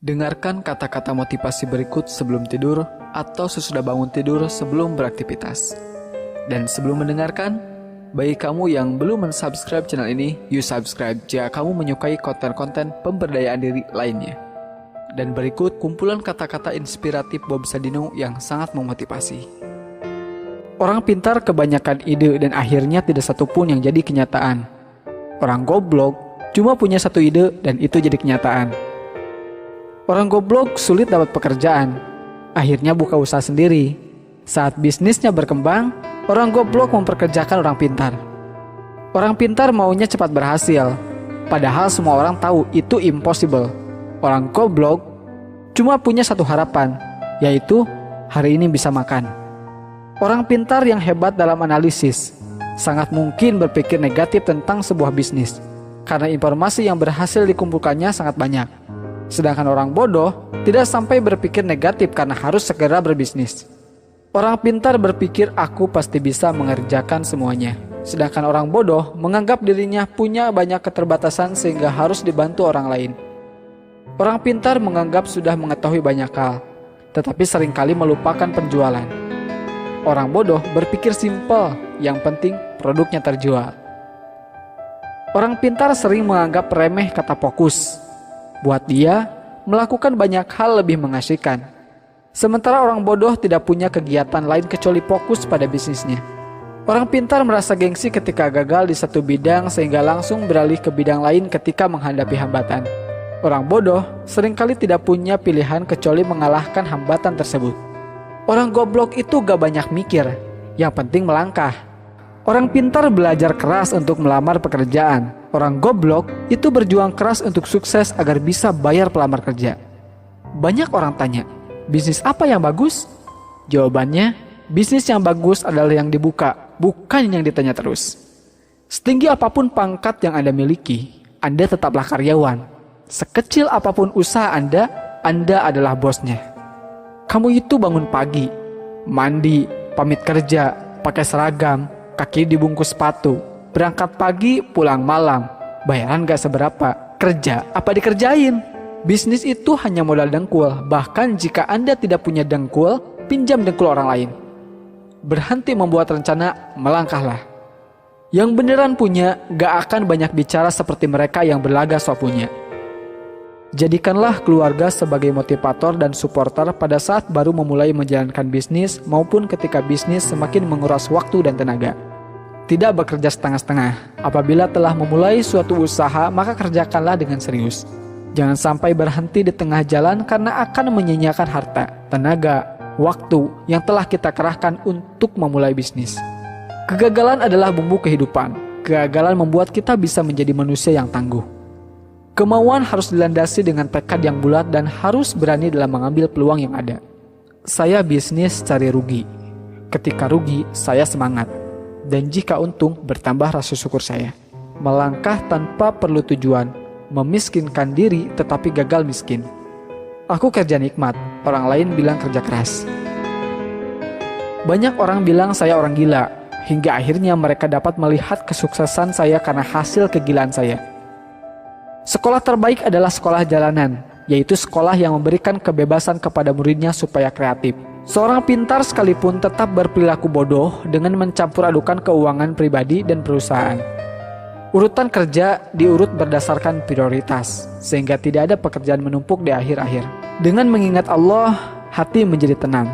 Dengarkan kata-kata motivasi berikut sebelum tidur atau sesudah bangun tidur sebelum beraktivitas. Dan sebelum mendengarkan, bagi kamu yang belum mensubscribe channel ini, you subscribe jika kamu menyukai konten-konten pemberdayaan diri lainnya. Dan berikut kumpulan kata-kata inspiratif Bob Sadino yang sangat memotivasi. Orang pintar kebanyakan ide dan akhirnya tidak satupun yang jadi kenyataan. Orang goblok cuma punya satu ide dan itu jadi kenyataan. Orang goblok sulit dapat pekerjaan, akhirnya buka usaha sendiri. Saat bisnisnya berkembang, orang goblok memperkerjakan orang pintar. Orang pintar maunya cepat berhasil, padahal semua orang tahu itu impossible. Orang goblok cuma punya satu harapan, yaitu hari ini bisa makan. Orang pintar yang hebat dalam analisis sangat mungkin berpikir negatif tentang sebuah bisnis, karena informasi yang berhasil dikumpulkannya sangat banyak. Sedangkan orang bodoh tidak sampai berpikir negatif karena harus segera berbisnis. Orang pintar berpikir aku pasti bisa mengerjakan semuanya. Sedangkan orang bodoh menganggap dirinya punya banyak keterbatasan sehingga harus dibantu orang lain. Orang pintar menganggap sudah mengetahui banyak hal, tetapi seringkali melupakan penjualan. Orang bodoh berpikir simpel, yang penting produknya terjual. Orang pintar sering menganggap remeh kata fokus. Buat dia, melakukan banyak hal lebih mengasihkan. Sementara orang bodoh tidak punya kegiatan lain kecuali fokus pada bisnisnya. Orang pintar merasa gengsi ketika gagal di satu bidang sehingga langsung beralih ke bidang lain ketika menghadapi hambatan. Orang bodoh seringkali tidak punya pilihan kecuali mengalahkan hambatan tersebut. Orang goblok itu gak banyak mikir, yang penting melangkah. Orang pintar belajar keras untuk melamar pekerjaan. Orang goblok itu berjuang keras untuk sukses agar bisa bayar pelamar kerja. Banyak orang tanya, bisnis apa yang bagus? Jawabannya, bisnis yang bagus adalah yang dibuka, bukan yang ditanya terus. Setinggi apapun pangkat yang Anda miliki, Anda tetaplah karyawan. Sekecil apapun usaha Anda adalah bosnya. Kamu itu bangun pagi, mandi, pamit kerja, pakai seragam, kaki dibungkus sepatu, berangkat pagi, pulang malam, bayaran gak seberapa, kerja apa dikerjain? Bisnis itu hanya modal dengkul, bahkan jika Anda tidak punya dengkul, pinjam dengkul orang lain. Berhenti membuat rencana, melangkahlah. Yang beneran punya gak akan banyak bicara seperti mereka yang berlagak sok punya. Jadikanlah keluarga sebagai motivator dan supporter pada saat baru memulai menjalankan bisnis maupun ketika bisnis semakin menguras waktu dan tenaga. Tidak bekerja setengah-setengah. Apabila telah memulai suatu usaha, maka kerjakanlah dengan serius. Jangan sampai berhenti di tengah jalan karena akan menyia-nyiakan harta, tenaga, waktu yang telah kita kerahkan untuk memulai bisnis. Kegagalan adalah bumbu kehidupan. Kegagalan membuat kita bisa menjadi manusia yang tangguh. Kemauan harus dilandasi dengan tekad yang bulat dan harus berani dalam mengambil peluang yang ada. Saya bisnis cari rugi. Ketika rugi, saya semangat. Dan jika untung, bertambah rasa syukur saya. Melangkah tanpa perlu tujuan, memiskinkan diri tetapi gagal miskin. Aku kerja nikmat, orang lain bilang kerja keras. Banyak orang bilang saya orang gila, hingga akhirnya mereka dapat melihat kesuksesan saya karena hasil kegilaan saya. Sekolah terbaik adalah sekolah jalanan, yaitu sekolah yang memberikan kebebasan kepada muridnya supaya kreatif. Seorang pintar sekalipun tetap berperilaku bodoh dengan mencampur adukan keuangan pribadi dan perusahaan. Urutan kerja diurut berdasarkan prioritas, sehingga tidak ada pekerjaan menumpuk di akhir-akhir. Dengan mengingat Allah, hati menjadi tenang.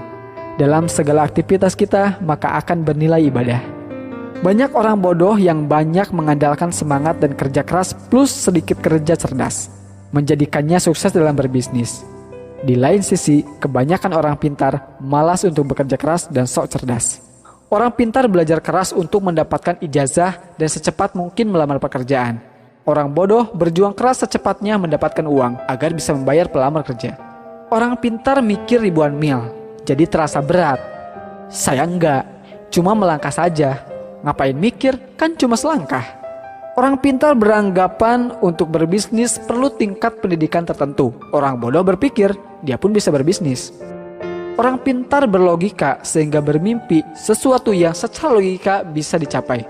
Dalam segala aktivitas kita, maka akan bernilai ibadah. Banyak orang bodoh yang banyak mengandalkan semangat dan kerja keras plus sedikit kerja cerdas, menjadikannya sukses dalam berbisnis. Di lain sisi, kebanyakan orang pintar malas untuk bekerja keras dan sok cerdas. Orang pintar belajar keras untuk mendapatkan ijazah dan secepat mungkin melamar pekerjaan. Orang bodoh berjuang keras secepatnya mendapatkan uang agar bisa membayar pelamar kerja. Orang pintar mikir ribuan mil, jadi terasa berat. Saya enggak, cuma melangkah saja. Ngapain mikir, kan cuma selangkah. Orang pintar beranggapan untuk berbisnis perlu tingkat pendidikan tertentu. Orang bodoh berpikir dia pun bisa berbisnis. Orang pintar berlogika sehingga bermimpi sesuatu yang secara logika bisa dicapai.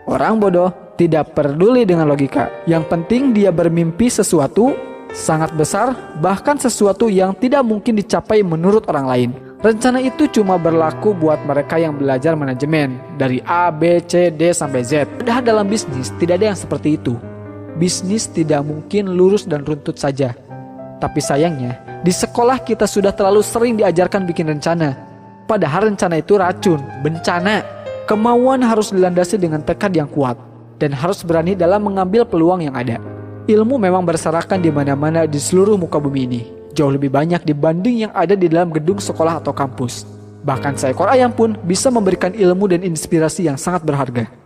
Orang bodoh tidak peduli dengan logika. Yang penting dia bermimpi sesuatu sangat besar, bahkan sesuatu yang tidak mungkin dicapai menurut orang lain. Rencana itu cuma berlaku buat mereka yang belajar manajemen dari A, B, C, D, sampai Z. Padahal dalam bisnis tidak ada yang seperti itu. Bisnis tidak mungkin lurus dan runtut saja. Tapi sayangnya, di sekolah kita sudah terlalu sering diajarkan bikin rencana. Padahal rencana itu racun, bencana. Kemauan harus dilandasi dengan tekad yang kuat dan harus berani dalam mengambil peluang yang ada. Ilmu memang berserakan di mana-mana di seluruh muka bumi ini. Jauh lebih banyak dibanding yang ada di dalam gedung sekolah atau kampus. Bahkan seekor ayam pun bisa memberikan ilmu dan inspirasi yang sangat berharga.